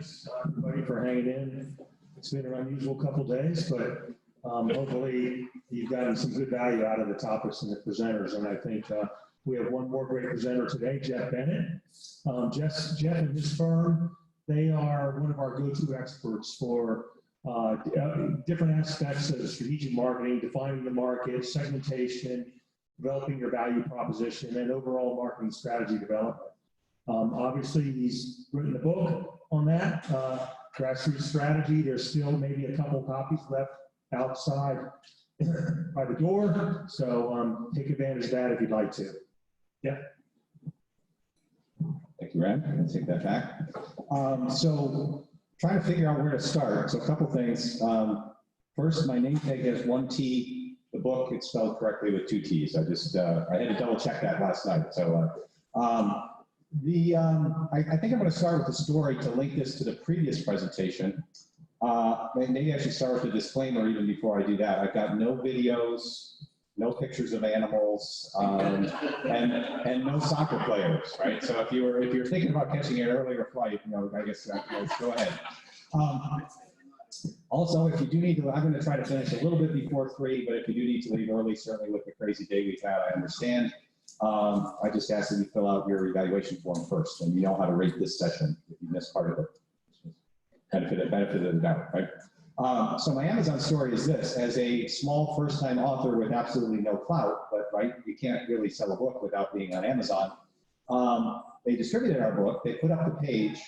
thanks everybody for hanging in. It's been an unusual couple days, but hopefully you've gotten some good value out of the topics and the presenters. And I think we have one more great presenter today, Jeff Bennett. Jeff and his firm, they are one of our go-to experts for different aspects of strategic marketing, defining the market, segmentation, developing your value proposition, and overall marketing strategy development. Obviously, he's written a book on that, Grassroots Strategy. There's still maybe a couple copies left outside by the door, so take advantage of that if you'd like to. Yeah. Thank you, Ren. I'm going to take that back. So trying to figure out where to start. So a couple things. First, my name tag has one T. The book, it's spelled correctly with two T's. I had to double check that last night. So I think I'm going to start with a story to link this to the previous presentation. Maybe I should start with the disclaimer even before I do that. I've got no videos, no pictures of animals, and no soccer players, right? So if you're thinking about catching an earlier flight, I guess go ahead. Also, if you do need to, I'm going to try to finish a little bit before 3, but if you do need to leave early, certainly with the crazy day we've had, I understand. I just ask that you fill out your evaluation form first, and you know how to rate this session if you missed part of it. Benefit of the doubt, right? So my Amazon story is this: as a small first-time author with absolutely no clout, but right, you can't really sell a book without being on Amazon. They distributed our book, they put up the page,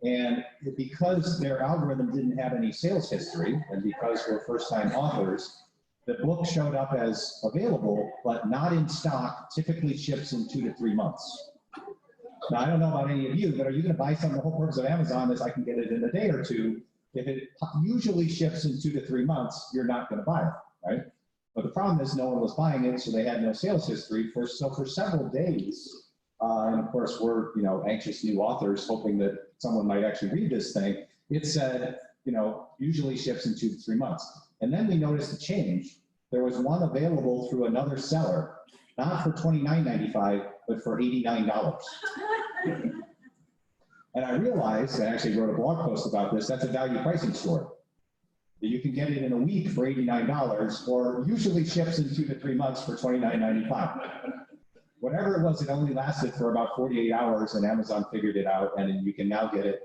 and because their algorithm didn't have any sales history, and because we're first-time authors, the book showed up as available, but not in stock, typically ships in 2 to 3 months. Now, I don't know about any of you, but are you going to buy something? The whole purpose of Amazon is I can get it in a day or two. If it usually ships in 2 to 3 months, you're not going to buy it, right? But the problem is no one was buying it, so they had no sales history. So for several days, and of course we're anxious new authors hoping that someone might actually read this thing, it said usually ships in 2 to 3 months. And then we noticed a change. There was one available through another seller, not for $29.95, but for $89. And I realized, I actually wrote a blog post about this, that's a value pricing store. You can get it in a week for $89, or usually ships in 2 to 3 months for $29.95. Whatever it was, it only lasted for about 48 hours, and Amazon figured it out, and you can now get it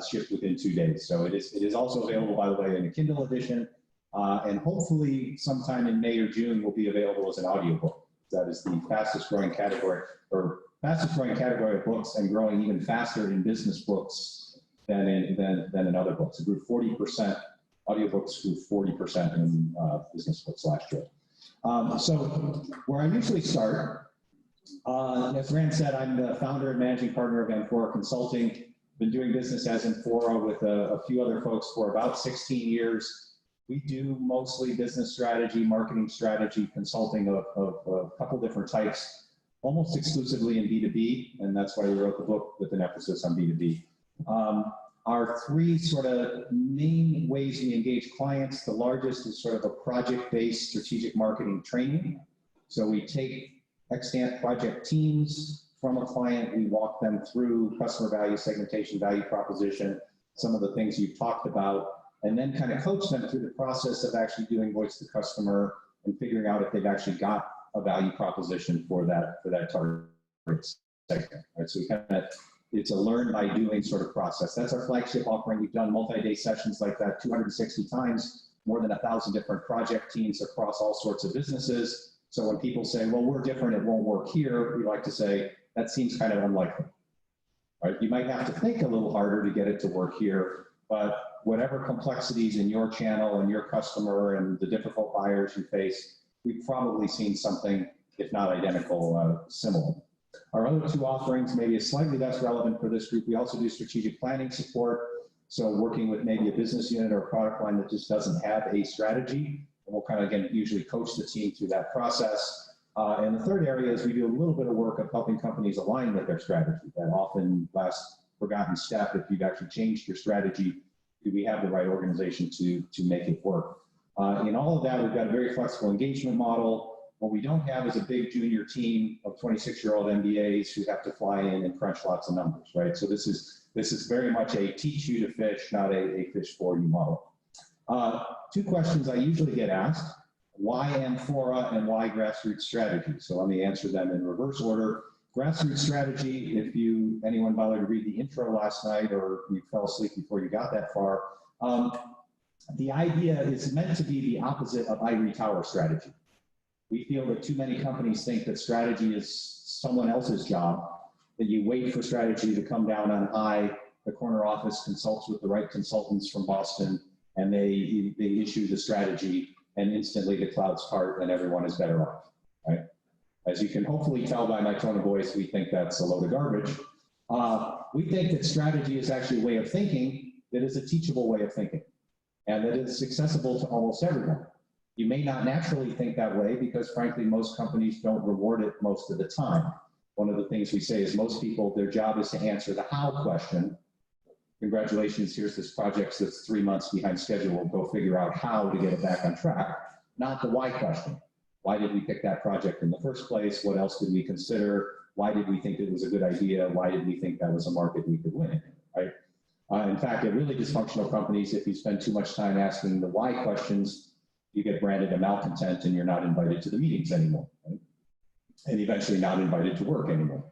shipped within 2 days. So it is also available, by the way, in a Kindle edition, and hopefully sometime in May or June will be available as an audiobook. That is the fastest growing category, or fastest growing category of books, and growing even faster in business books than in other books. It grew 40%, audiobooks grew 40% in business books last year. So where I usually start, as Rand said, I'm the founder and managing partner of AMPHORA Consulting. Been doing business as AMPHORA with a few other folks for about 16 years. We do mostly business strategy, marketing strategy, consulting of a couple different types, almost exclusively in B2B, and that's why we wrote the book with an emphasis on B2B. Our 3 sort of main ways we engage clients, the largest is sort of a project-based strategic marketing training. So we take extant project teams from a client, we walk them through customer value, segmentation, value proposition, some of the things you've talked about, and then kind of coach them through the process of actually doing voice to customer and figuring out if they've actually got a value proposition for that target segment. Right? So it's a learn by doing sort of process. That's our flagship offering. We've done multi-day sessions like that 260 times, more than 1,000 different project teams across all sorts of businesses. So when people say, well, we're different, it won't work here, we like to say, that seems kind of unlikely. Right? You might have to think a little harder to get it to work here, but whatever complexities in your channel and your customer and the difficult buyers you face, we've probably seen something, if not identical, similar. Our other 2 offerings maybe is slightly less relevant for this group. We also do strategic planning support. So working with maybe a business unit or a product line that just doesn't have a strategy. And we'll kind of, again, usually coach the team through that process. And the third area is we do a little bit of work of helping companies align with their strategy. That often last forgotten step, if you've actually changed your strategy, do we have the right organization to make it work? In all of that, we've got a very flexible engagement model. What we don't have is a big junior team of 26-year-old MBAs who have to fly in and crunch lots of numbers, right? So this is This is very much a teach you to fish, not a fish for you model. Two questions I usually get asked: why AMPHORA and why grassroots strategy? So let me answer them in reverse order. Grassroots strategy, if anyone bothered to read the intro last night or you fell asleep before you got that far, the idea is meant to be the opposite of ivory tower strategy. We feel that too many companies think that strategy is someone else's job, that you wait for strategy to come down on high, the corner office consults with the right consultants from Boston, and they issue the strategy, and instantly the clouds part and everyone is better off, right? As you can hopefully tell by my tone of voice, we think that's a load of garbage. We think that strategy is actually a way of thinking that is a teachable way of thinking, and that is accessible to almost everyone. You may not naturally think that way because, frankly, most companies don't reward it most of the time. One of the things we say is most people, their job is to answer the how question. Congratulations, here's this project that's 3 months behind schedule. We'll go figure out how to get it back on track, not the why question. Why did we pick that project in the first place? What else did we consider? Why did we think it was a good idea? Why did we think that was a market we could win in, right? In fact, at really dysfunctional companies, if you spend too much time asking the why questions, you get branded a malcontent and you're not invited to the meetings anymore, right? And eventually not invited to work anymore.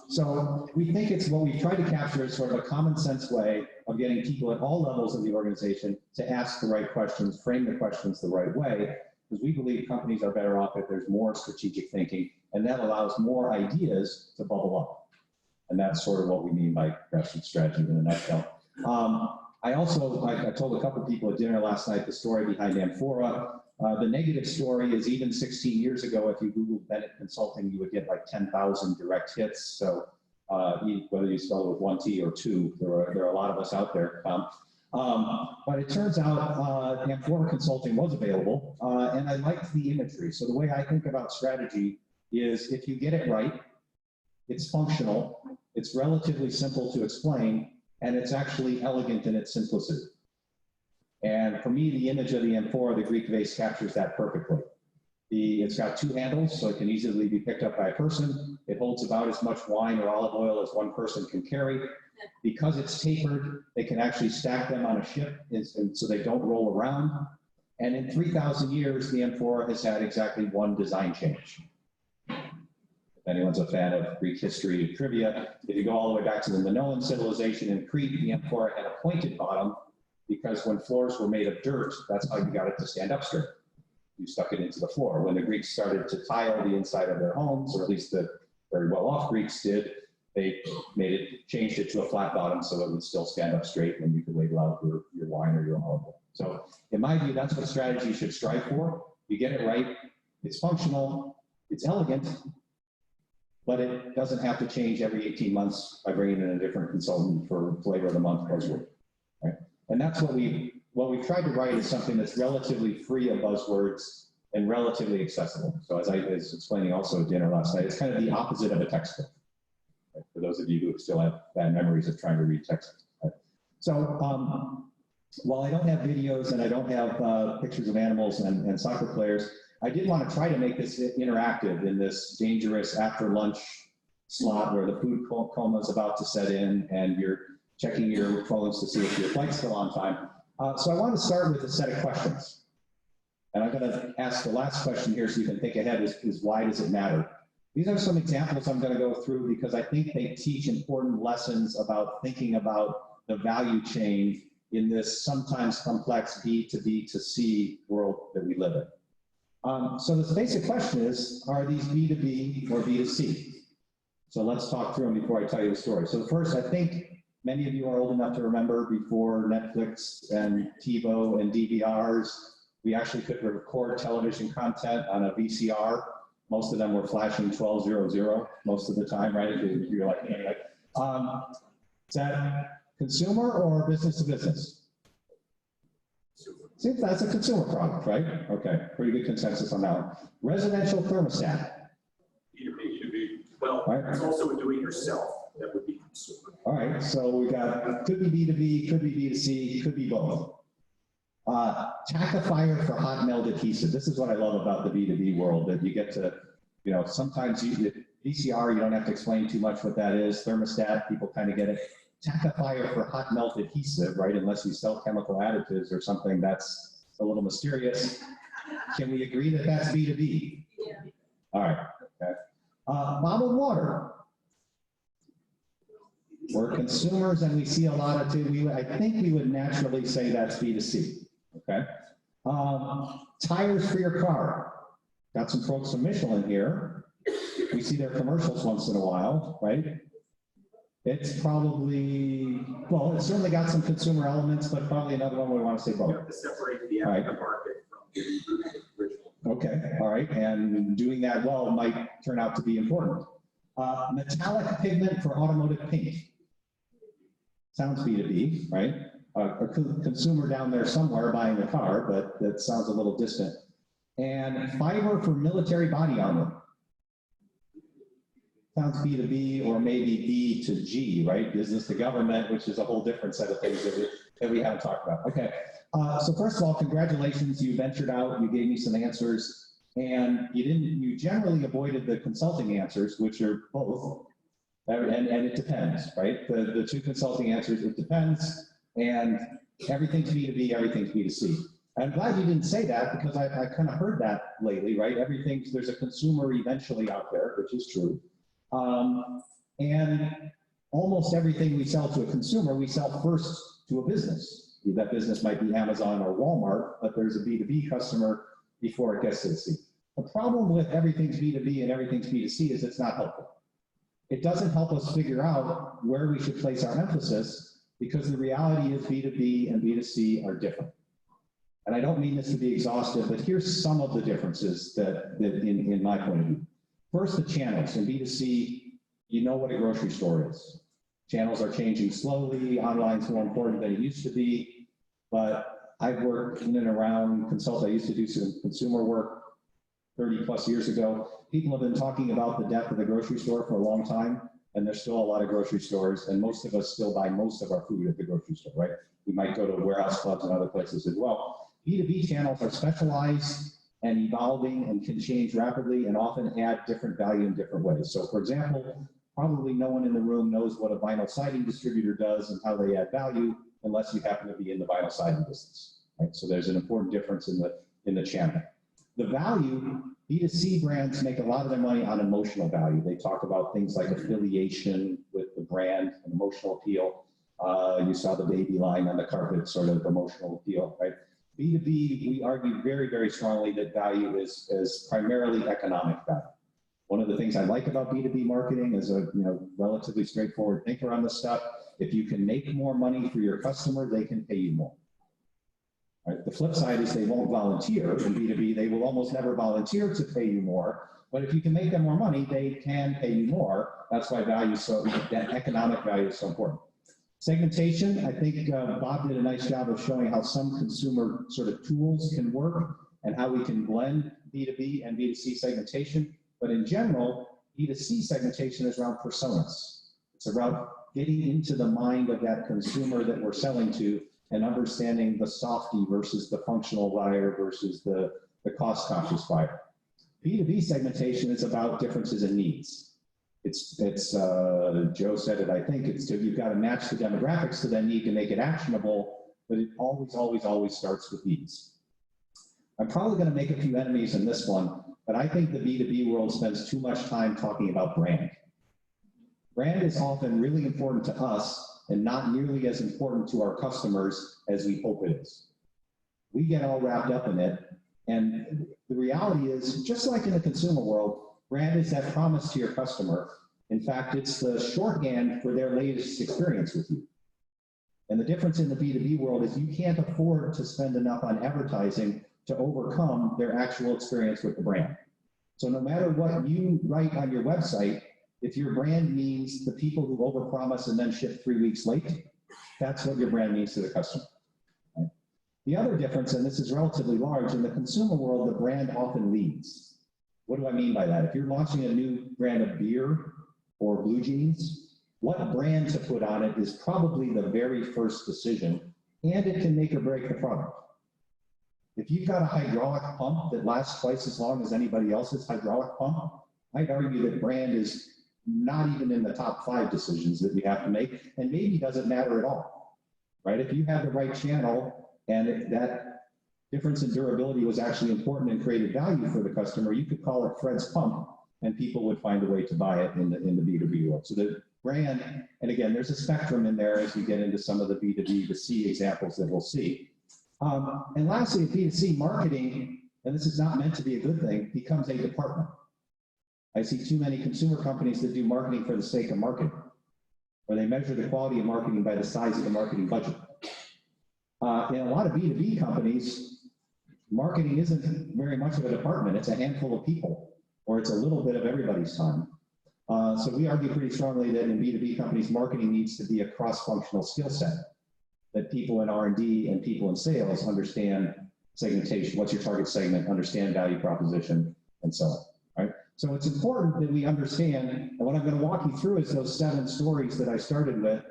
So we think it's what we try to capture is sort of a common sense way of getting people at all levels of the organization to ask the right questions, frame the questions the right way, because we believe companies are better off if there's more strategic thinking, and that allows more ideas to bubble up. And that's sort of what we mean by grassroots strategy in a nutshell. I told a couple people at dinner last night the story behind AMPHORA. The negative story is even 16 years ago, if you Googled Bennett Consulting, you would get like 10,000 direct hits. So whether you spell it with 1 T or 2, there are a lot of us out there. But it turns out AMPHORA Consulting was available, and I liked the imagery. So the way I think about strategy is if you get it right, it's functional, it's relatively simple to explain, and it's actually elegant in its simplicity. And for me, the image of the AMPHORA, the Greek vase, captures that perfectly. It's got 2 handles, so it can easily be picked up by a person. It holds about as much wine or olive oil as one person can carry. Because it's tapered, they can actually stack them on a ship, and so they don't roll around. And in 3,000 years, the AMPHORA has had exactly 1 design change. If anyone's a fan of Greek history and trivia, if you go all the way back to the Minoan civilization in Crete, the AMPHORA had a pointed bottom because when floors were made of dirt, that's how you got it to stand up straight. You stuck it into the floor. When the Greeks started to tile the inside of their homes, or at least the very well-off Greeks did, they changed it to a flat bottom so it would still stand up straight and you could label out your wine or your olive oil. So in my view, that's what strategy should strive for. You get it right, it's functional, it's elegant, but it doesn't have to change every 18 months by bringing in a different consultant for flavor of the month buzzword, right? And that's what we've tried to write is something that's relatively free of buzzwords and relatively accessible. So as I was explaining also at dinner last night, it's kind of the opposite of a textbook. Right? For those of you who still have bad memories of trying to read textbooks. Right? So while I don't have videos and I don't have pictures of animals and soccer players, I did want to try to make this interactive in this dangerous after lunch slot where the food coma is about to set in and you're checking your phones to see if your flight's still on time. So I want to start with a set of questions. And I'm going to ask the last question here so you can think ahead is why does it matter? These are some examples I'm going to go through because I think they teach important lessons about thinking about the value chain in this sometimes complex B to B to C world that we live in. So the basic question is, are these B to B or B to C? So let's talk through them before I tell you the story. So first, I think many of you are old enough to remember before Netflix and TiVo and DVRs, we actually could record television content on a VCR. Most of them were flashing 1200 most of the time, right? If you're like, anyway. Is that consumer or business to business? See, that's a consumer product, right? Okay, pretty good consensus on that one. Residential thermostat. B2B should be, well, right. It's also a do-it-yourself. That would be consumer. All right, so we got, could be B2B, could be B2C, could be both. Tackifier for hot melt adhesive. This is what I love about the B2B world, that you get to, you know, sometimes VCR, you don't have to explain too much what that is. Thermostat, people kind of get it. tackifier for hot melt adhesive, right? Unless you sell chemical additives or something that's a little mysterious. Can we agree that that's B2B? Yeah. All right, okay. Bottled water. We're consumers and we see a lot of it. I think we would naturally say that's B2C, okay? Tires for your car. Got some folks from Michelin here. We see their commercials once in a while, right? It's probably, well, it's certainly got some consumer elements, but probably another one we want to say You both. have to separate the Right. aftermarket from the original. Okay, all right, and doing that well might turn out to be important. Metallic pigment for automotive paint. Sounds B2B, right? A consumer down there somewhere buying a car, but that sounds a little distant. And fiber for military body armor. Sounds B2B or maybe B to G, right? Business to government, which is a whole different set of things that we haven't talked about. Okay, so first of all, congratulations, you ventured out, you gave me some answers, and you generally avoided the consulting answers, which are both, and it depends, right? The two consulting answers, it depends, and everything's B2B, everything's B2C. I'm glad you didn't say that because I kind of heard that lately, right? There's a consumer eventually out there, which is true. And almost everything we sell to a consumer, we sell first to a business. That business might be Amazon or Walmart, but there's a B2B customer before it gets to the C. The problem with everything's B2B and everything's B2C is it's not helpful. It doesn't help us figure out where we should place our emphasis because the reality is B2B and B2C are different. And I don't mean this to be exhaustive, but here's some of the differences that in my point of view. First, the channels. In B2C, you know what a grocery store is. Channels are changing slowly. Online's more important than it used to be. But I've worked in and around consult. I used to do some consumer work 30 plus years ago. People have been talking about the death of the grocery store for a long time, and there's still a lot of grocery stores, and most of us still buy most of our food at the grocery store, right? We might go to warehouse clubs and other places as well. B2B channels are specialized and evolving and can change rapidly and often add different value in different ways. So for example, probably no one in the room knows what a vinyl siding distributor does and how they add value unless you happen to be in the vinyl siding business, right? So there's an important difference in the channel. The value, B2C brands make a lot of their money on emotional value. They talk about things like affiliation with the brand and emotional appeal. You saw the baby line on the carpet, sort of emotional appeal, right? B2B, we argue very, very strongly that value is primarily economic value. One of the things I like about B2B marketing is a relatively straightforward thinker on this stuff. If you can make more money for your customer, they can pay you more. Right? The flip side is they won't volunteer. In B2B, they will almost never volunteer to pay you more. But if you can make them more money, they can pay you more. That's why that economic value is so important. Segmentation, I think Bob did a nice job of showing how some consumer sort of tools can work and how we can blend B2B and B2C segmentation. But in general, B2C segmentation is around personas. It's about getting into the mind of that consumer that we're selling to and understanding the softie versus the functional buyer versus the cost-conscious buyer. B2B segmentation is about differences in needs. It's Joe said it, I think, you've got to match the demographics to that need to make it actionable, but it always, always, always starts with needs. I'm probably going to make a few enemies in this one, but I think the B2B world spends too much time talking about brand. Brand is often really important to us and not nearly as important to our customers as we hope it is. We get all wrapped up in it, and the reality is, just like in the consumer world, brand is that promise to your customer. In fact, it's the shorthand for their latest experience with you. And the difference in the B2B world is you can't afford to spend enough on advertising to overcome their actual experience with the brand. So no matter what you write on your website, if your brand means the people who overpromise and then ship 3 weeks late, that's what your brand means to the customer. Right? The other difference, and this is relatively large, in the consumer world, the brand often leads. What do I mean by that? If you're launching a new brand of beer or blue jeans, what brand to put on it is probably the very first decision, and it can make or break the product. If you've got a hydraulic pump that lasts twice as long as anybody else's hydraulic pump, I'd argue that brand is not even in the top 5 decisions that you have to make, and maybe doesn't matter at all, right? If you have the right channel and if that difference in durability was actually important and created value for the customer, you could call it Fred's Pump, and people would find a way to buy it in the B2B world. So the brand, and again, there's a spectrum in there as we get into some of the B2B to C examples that we'll see. And lastly, B2C marketing, and this is not meant to be a good thing, becomes a department. I see too many consumer companies that do marketing for the sake of marketing, or they measure the quality of marketing by the size of the marketing budget. In a lot of B2B companies, marketing isn't very much of a department. It's a handful of people, or it's a little bit of everybody's time. So we argue pretty strongly that in B2B companies, marketing needs to be a cross-functional skill set, that people in R&D and people in sales understand segmentation, what's your target segment, understand value proposition, and so on, right? So it's important that we understand, and what I'm going to walk you through is those 7 stories that I started with,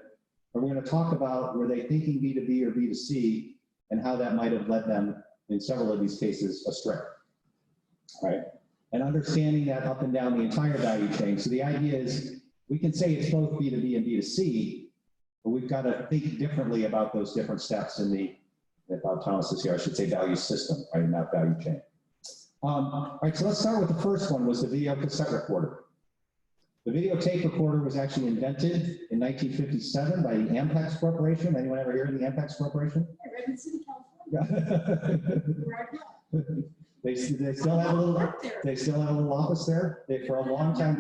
and we're going to talk about were they thinking B2B or B2C, and how that might have led them, in several of these cases, astray, right? And understanding that up and down the entire value chain. So the idea is, we can say it's both B2B and B2C, but we've got to think differently about those different steps in the, if Bob Thomas is here, I should say value system, right, not value chain. All right, so let's start with the first one, was the video cassette recorder. The videotape recorder was actually invented in 1957 by the Ampex Corporation. Anyone ever hear of the Ampex Corporation? I read in City, California. Right now. They still have a little office there. For a long time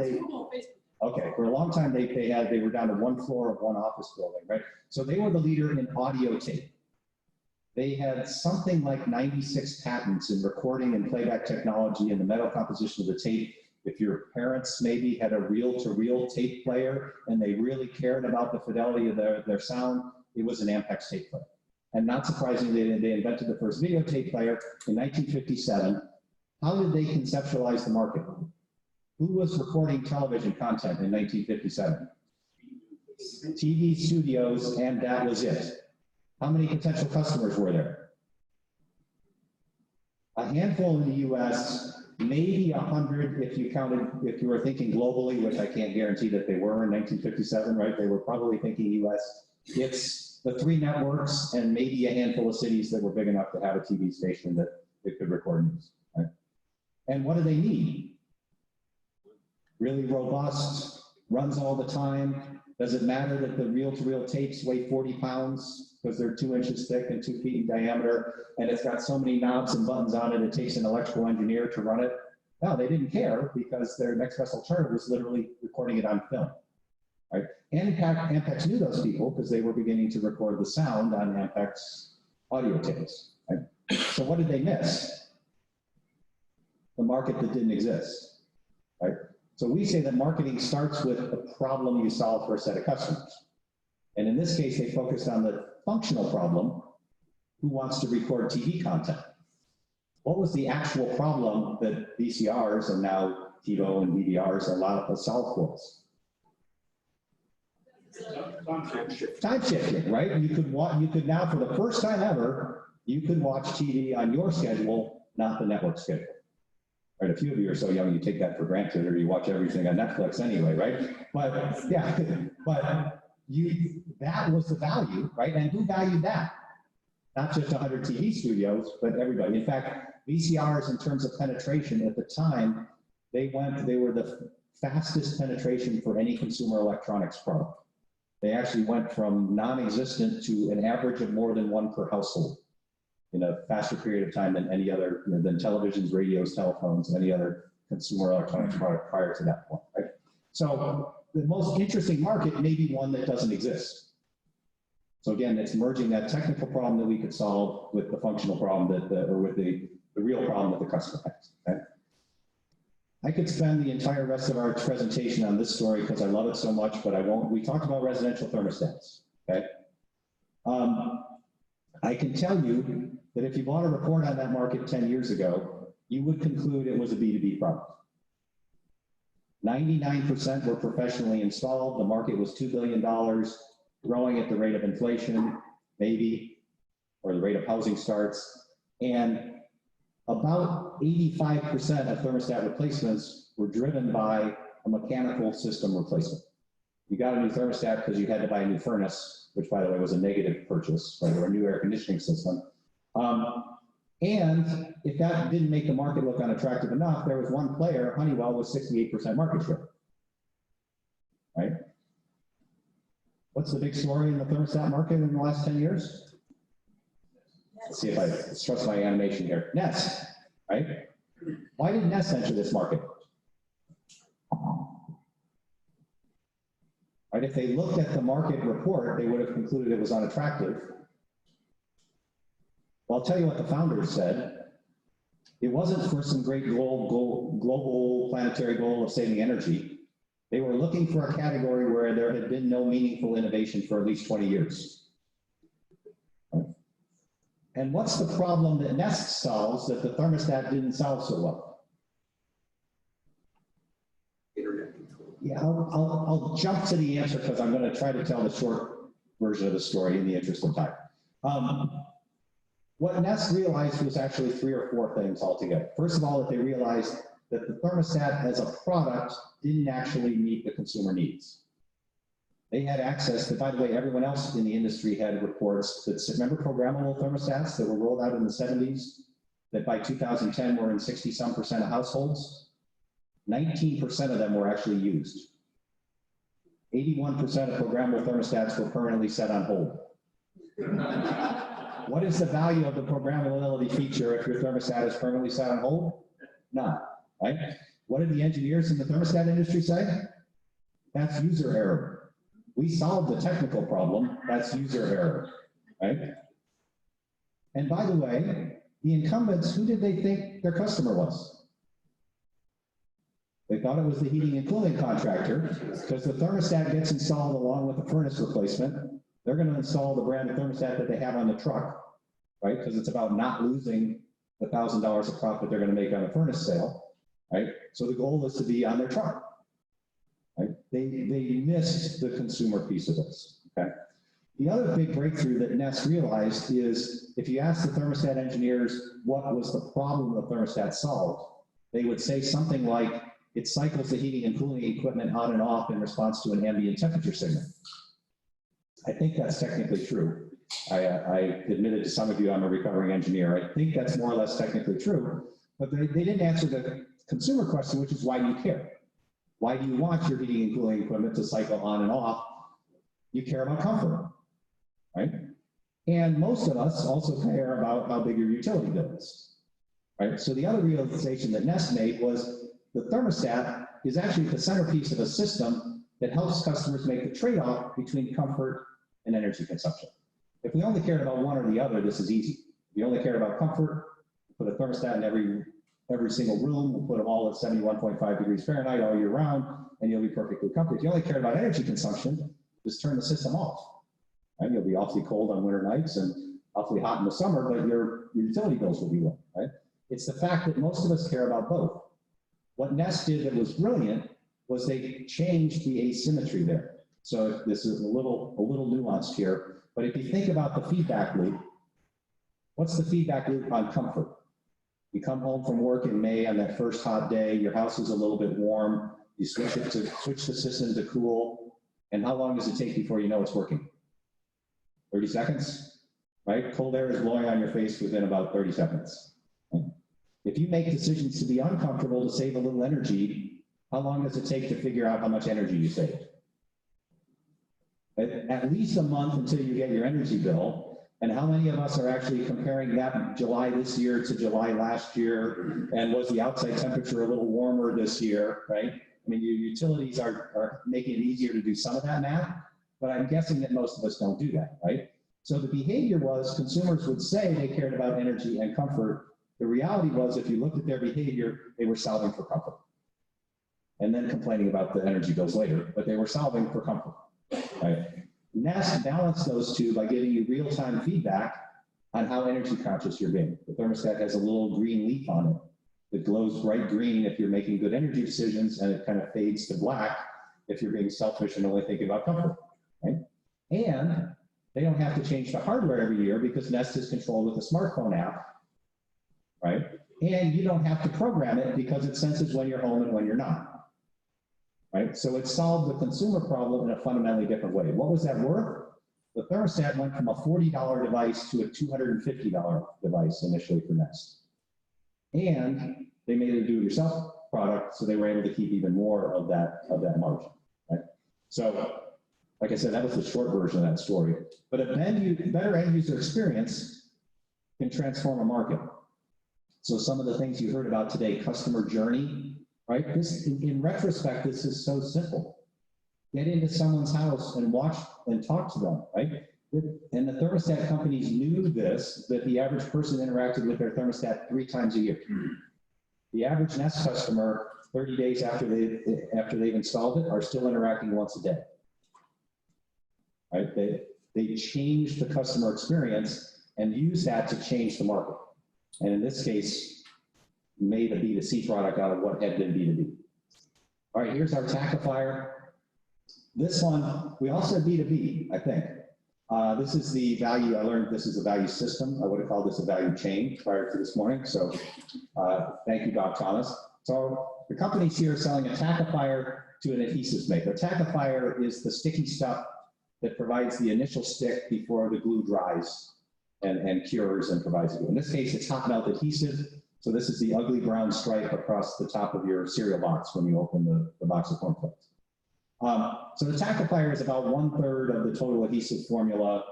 for a long time they were down to 1 floor of 1 office building, right? So they were the leader in audio tape. They had something like 96 patents in recording and playback technology and the metal composition of the tape. If your parents maybe had a reel-to-reel tape player and they really cared about the fidelity of their sound, it was an Ampex tape player. And not surprisingly, they invented the first videotape player in 1957. How did they conceptualize the market? Who was recording television content in 1957? TV studios, and that was it. How many potential customers were there? A handful in the US, maybe 100 if you were thinking globally, which I can't guarantee that they were in 1957, right? They were probably thinking US. It's the 3 networks and maybe a handful of cities that were big enough to have a TV station that could record news, right? And what do they need? Really robust, runs all the time. Does it matter that the reel-to-reel tapes weigh 40 pounds because they're 2 inches thick and 2 feet in diameter, and it's got so many knobs and buttons on it, it takes an electrical engineer to run it? No, they didn't care, because their next best alternative was literally recording it on film, right? And Ampex knew those people because they were beginning to record the sound on Ampex audio tapes, right? So what did they miss? The market that didn't exist, right? So we say that marketing starts with a problem you solve for a set of customers. And in this case, they focused on the functional problem: who wants to record TV content? What was the actual problem that VCRs and now TiVo and DVRs allow to solve for us? Time shifting, right? You could now, for the first time ever, you could watch TV on your schedule, not the network schedule. Right, a few of you are so young, you take that for granted, or you watch everything on Netflix anyway, right? But yeah, but that was the value, right? And who valued that? Not just 100 TV studios, but everybody. In fact, VCRs, in terms of penetration at the time, they were the fastest penetration for any consumer electronics product. They actually went from non-existent to an average of more than 1 per household in a faster period of time than any other, than televisions, radios, telephones, any other consumer electronics product prior to that point, right? So the most interesting market may be one that doesn't exist. So again, it's merging that technical problem that we could solve with the functional problem or with the real problem that the customer has, okay? I could spend the entire rest of our presentation on this story because I love it so much, but I won't. We talked about residential thermostats, okay? I can tell you that if you bought a report on that market 10 years ago, you would conclude it was a B2B product. 99% were professionally installed. The market was $2 billion, growing at the rate of inflation, maybe, or the rate of housing starts. And about 85% of thermostat replacements were driven by a mechanical system replacement. You got a new thermostat because you had to buy a new furnace, which by the way was a negative purchase, right, or a new air conditioning system. And if that didn't make the market look unattractive enough, there was one player, Honeywell, with 68% market share, right? What's the big story in the thermostat market in the last 10 years? Let's see if I trust my animation here. Nest, right? Why did Nest enter this market? Right, if they looked at the market report, they would have concluded it was unattractive. Well, I'll tell you what the founders said. It wasn't for some great global planetary goal of saving energy. They were looking for a category where there had been no meaningful innovation for at least 20 years. And what's the problem that Nest solves that the thermostat didn't solve so well? Internet control. Yeah, I'll jump to the answer because I'm going to try to tell the short version of the story in the interest of time. What Nest realized was actually 3 or 4 things altogether. First of all, that they realized that the thermostat as a product didn't actually meet the consumer needs. They had access to, by the way, everyone else in the industry had reports that, remember programmable thermostats that were rolled out in the 70s, that by 2010 were in 60-some% of households? 19% of them were actually used. 81% of programmable thermostats were permanently set on hold. What is the value of the programmability feature if your thermostat is permanently set on hold? None, right? What did the engineers in the thermostat industry say? That's user error. We solved the technical problem, that's user error, right? And by the way, the incumbents, who did they think their customer was? They thought it was the heating and cooling contractor, because the thermostat gets installed along with the furnace replacement. They're going to install the brand of thermostat that they have on the truck, right? Because it's about not losing the $1,000 of profit they're going to make on a furnace sale, right? So the goal is to be on their truck. Right? They missed the consumer piece of this, okay? The other big breakthrough that Nest realized is if you ask the thermostat engineers what was the problem the thermostat solved, they would say something like, it cycles the heating and cooling equipment on and off in response to an ambient temperature signal. I think that's technically true. I admitted to some of you I'm a recovering engineer. I think that's more or less technically true, but they didn't answer the consumer question, which is why do you care? Why do you want your heating and cooling equipment to cycle on and off? You care about comfort, right? And most of us also care about how big your utility bill is, right? So the other realization that Nest made was the thermostat is actually the centerpiece of a system that helps customers make the trade-off between comfort and energy consumption. If we only cared about one or the other, this is easy. If you only cared about comfort, put a thermostat in every single room, we'll put them all at 71.5 degrees Fahrenheit all year round, and you'll be perfectly comfortable. If you only cared about energy consumption, just turn the system off. Right? You'll be awfully cold on winter nights and awfully hot in the summer, but your utility bills will be low, right? It's the fact that most of us care about both. What Nest did that was brilliant was they changed the asymmetry there. So this is a little nuanced here, but if you think about the feedback loop, what's the feedback loop on comfort? You come home from work in May on that first hot day, your house is a little bit warm, you switch the system to cool, and how long does it take before you know it's working? 30 seconds, right? Cold air is blowing on your face within about 30 seconds. Right? If you make decisions to be uncomfortable to save a little energy, how long does it take to figure out how much energy you saved? At least a month until you get your energy bill. And how many of us are actually comparing that July this year to July last year? And was the outside temperature a little warmer this year, right? I mean, your utilities are making it easier to do some of that math, but I'm guessing that most of us don't do that, right? So the behavior was consumers would say they cared about energy and comfort. The reality was if you looked at their behavior, they were solving for comfort. And then complaining about the energy bills later, but they were solving for comfort, right? Nest balanced those two by giving you real-time feedback on how energy conscious you're being. The thermostat has a little green leaf on it that glows bright green if you're making good energy decisions, and it kind of fades to black if you're being selfish and only thinking about comfort, right? And they don't have to change the hardware every year because Nest is controlled with a smartphone app, right? And you don't have to program it because it senses when you're home and when you're not. right? So it solved the consumer problem in a fundamentally different way. What was that worth? The thermostat went from a $40 device to a $250 device initially for Nest. And they made it a do-it-yourself product, so they were able to keep even more of that margin, right? So, like I said, that was the short version of that story. But a better end user experience can transform a market. So some of the things you heard about today, customer journey, right? This, in retrospect, this is so simple. Get into someone's house and watch and talk to them, right? And the thermostat companies knew this, that the average person interacted with their thermostat 3 times a year. The average Nest customer, 30 days after they've installed it, are still interacting once a day, right? They changed the customer experience and used that to change the market. And in this case, made a B2C product out of what had been B2B. All right, here's our tackifier. This one, we also have B2B, I think. This is the value, I learned this is a value system. I would have called this a value chain prior to this morning. So thank you, Bob Thomas. So the company's here selling a tackifier to an adhesives maker. A tackifier is the sticky stuff that provides the initial stick before the glue dries and cures and provides it. In this case, it's hot melt adhesive. So this is the ugly brown stripe across the top of your cereal box when you open the box of cornflakes. So the tackifier is about 1/3 of the total adhesive formula.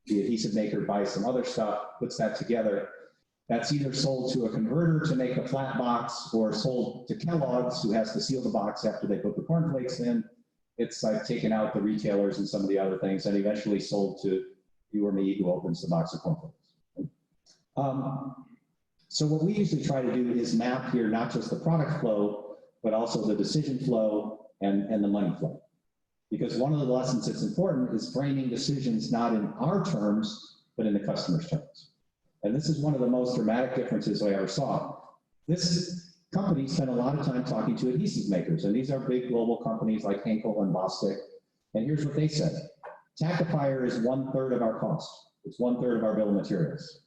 The adhesive maker buys some other stuff, puts that together. That's either sold to a converter to make a flat box or sold to Kellogg's, who has to seal the box after they put the cornflakes in. It's like taken out the retailers and some of the other things, and eventually sold to you or me who opens the box of cornflakes. So what we usually try to do is map here not just the product flow, but also the decision flow and the money flow. Because one of the lessons that's important is framing decisions not in our terms, but in the customer's terms. And this is one of the most dramatic differences I ever saw. This company spent a lot of time talking to adhesive makers, and these are big global companies like Henkel and Bostik. And here's what they said. Tackifier is 1/3 of our cost. It's 1/3 of our bill of materials.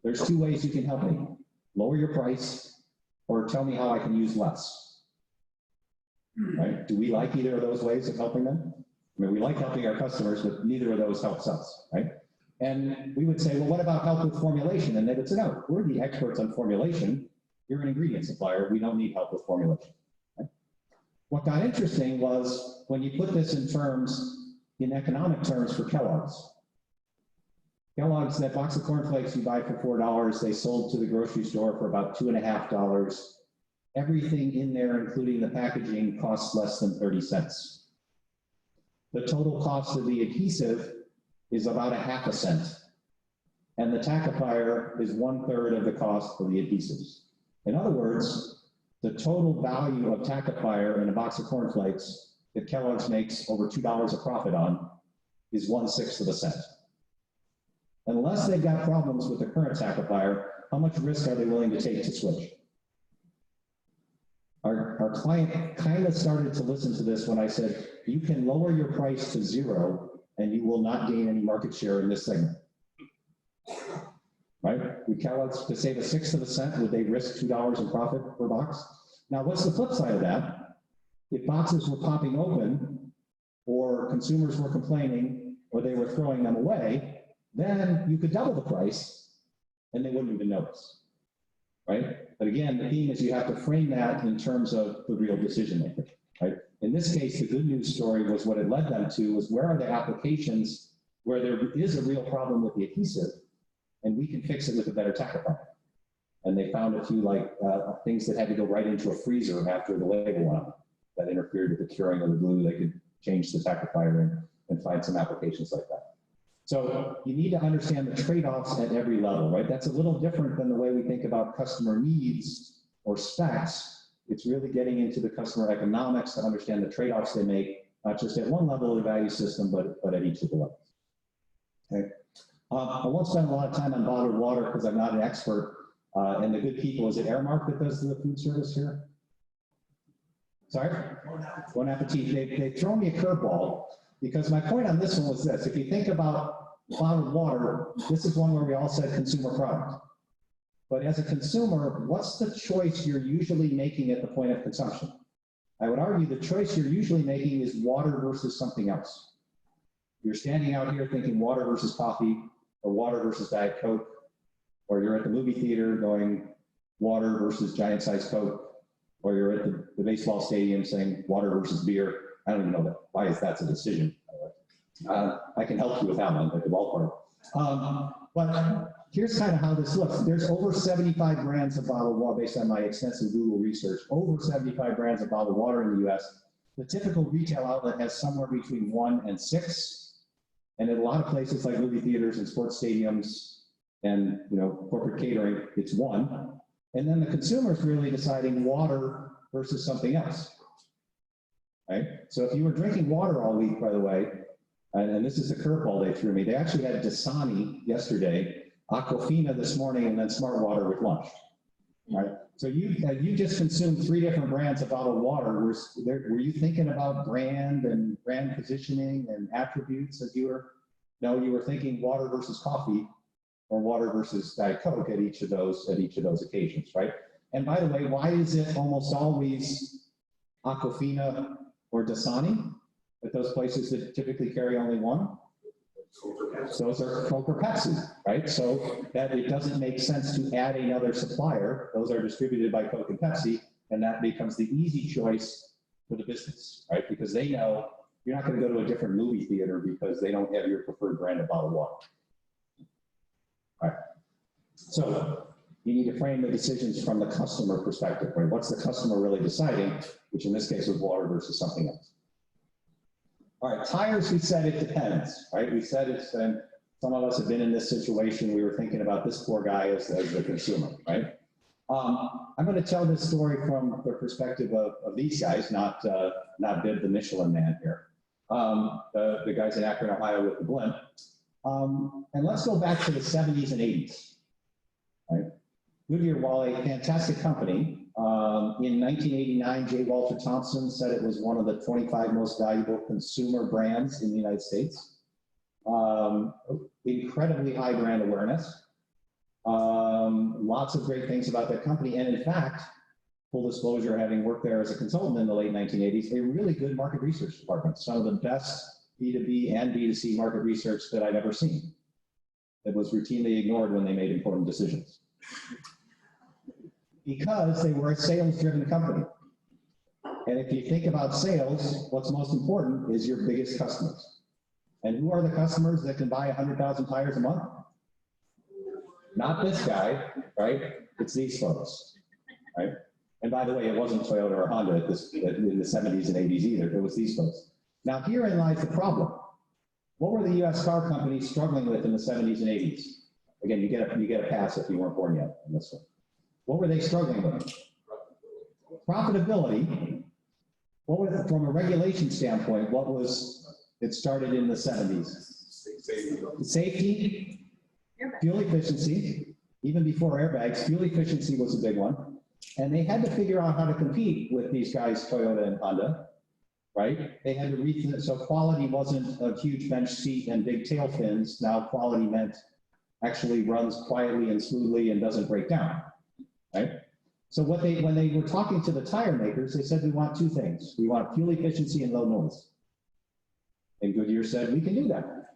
There's 2 ways you can help me. Lower your price or tell me how I can use less. Right? Do we like either of those ways of helping them? I mean, we like helping our customers, but neither of those helps us, right? And we would say, well, what about help with formulation? And they would say, no, we're the experts on formulation. You're an ingredient supplier. We don't need help with formulation. Right? What got interesting was when you put this in economic terms for Kellogg's. Kellogg's, that box of cornflakes you buy for $4, they sold to the grocery store for about $2.50. Everything in there, including the packaging, costs less than 30 cents. The total cost of the adhesive is about 1/2 cent. And the tackifier is 1/3 of the cost of the adhesives. In other words, the total value of tackifier in a box of cornflakes that Kellogg's makes over $2 a profit on is 1/6 of a cent. Unless they've got problems with the current tackifier, how much risk are they willing to take to switch? Our client kind of started to listen to this when I said, you can lower your price to 0 and you will not gain any market share in this segment. Right? Would Kellogg's, to save 1/6 of a cent, would they risk $2 in profit per box? Now, what's the flip side of that? If boxes were popping open or consumers were complaining or they were throwing them away, then you could double the price and they wouldn't even notice. Right? But again, the theme is you have to frame that in terms of the real decision maker, right? In this case, the good news story was what it led them to was where are the applications where there is a real problem with the adhesive and we can fix it with a better tackifier. And they found a few things that had to go right into a freezer after the label went up that interfered with the curing of the glue. They could change the tackifier and find some applications like that. So you need to understand the trade-offs at every level, right? That's a little different than the way we think about customer needs or specs. It's really getting into the customer economics to understand the trade-offs they make, not just at one level of the value system, but at each of the levels. Okay. I won't spend a lot of time on bottled water because I'm not an expert. And the good people, is it Airmark that does the food service here? Sorry? Bon Appetit. They've thrown me a curveball. Because my point on this one was this, if you think about bottled water, this is one where we all said consumer product. But as a consumer, what's the choice you're usually making at the point of consumption? I would argue the choice you're usually making is water versus something else. You're standing out here thinking water versus coffee, or water versus Diet Coke, or you're at the movie theater going water versus giant-sized Coke, or you're at the baseball stadium saying water versus beer. I don't even know that. Why is that a decision? I can help you with that one at the ballpark. But here's kind of how this looks. There's over 75 brands of bottled water based on my extensive Google research, over 75 brands of bottled water in the US. The typical retail outlet has somewhere between 1 and 6. And in a lot of places like movie theaters and sports stadiums and corporate catering, it's 1. And then the consumer's really deciding water versus something else. Right? So if you were drinking water all week, by the way, and this is the curveball they threw me, they actually had Dasani yesterday, Aquafina this morning, and then Smart Water with lunch. Right? So you just consumed 3 different brands of bottled water. Were you thinking about brand and brand positioning and attributes as you were? No, you were thinking water versus coffee or water versus Diet Coke at each of those occasions, right? And by the way, why is it almost always Aquafina or Dasani at those places that typically carry only 1? Those are Coke or Pepsi, right? So that it doesn't make sense to add another supplier. Those are distributed by Coke and Pepsi, and that becomes the easy choice for the business, right? Because they know you're not going to go to a different movie theater because they don't have your preferred brand of bottled water. All right. So you need to frame the decisions from the customer perspective, right? What's the customer really deciding, which in this case was water versus something else. All right, tires, we said it depends, right? We said it's, and some of us have been in this situation. We were thinking about this poor guy as the consumer, right? I'm going to tell this story from the perspective of these guys, not Bib, the Michelin man here. The guys in Akron, Ohio with the blimp. And let's go back to the 70s and 80s, right? Goodyear, while a fantastic company, in 1989, J. Walter Thompson said it was one of the 25 most valuable consumer brands in the United States. Incredibly high brand awareness. Lots of great things about that company. And in fact, full disclosure, having worked there as a consultant in the late 1980s, a really good market research department. Some of the best B2B and B2C market research that I've ever seen. That was routinely ignored when they made important decisions. Because they were a sales-driven company. And if you think about sales, what's most important is your biggest customers. And who are the customers that can buy 100,000 tires a month? Not this guy, right? It's these folks, right? And by the way, it wasn't Toyota or Honda in the 70s and 80s either. It was these folks. Now, herein lies the problem. What were the U.S. car companies struggling with in the 70s and 80s? Again, you get a pass if you weren't born yet on this one. What were they struggling with? Profitability. What was, from a regulation standpoint, what was, it started in the 70s? Safety, fuel efficiency, even before airbags, fuel efficiency was a big one. And they had to figure out how to compete with these guys, Toyota and Honda, right? They had to rethink, so quality wasn't a huge bench seat and big tail fins. Now quality meant actually runs quietly and smoothly and doesn't break down. Right? So when they were talking to the tire makers, they said, we want 2 things. We want fuel efficiency and low noise. And Goodyear said, we can do that.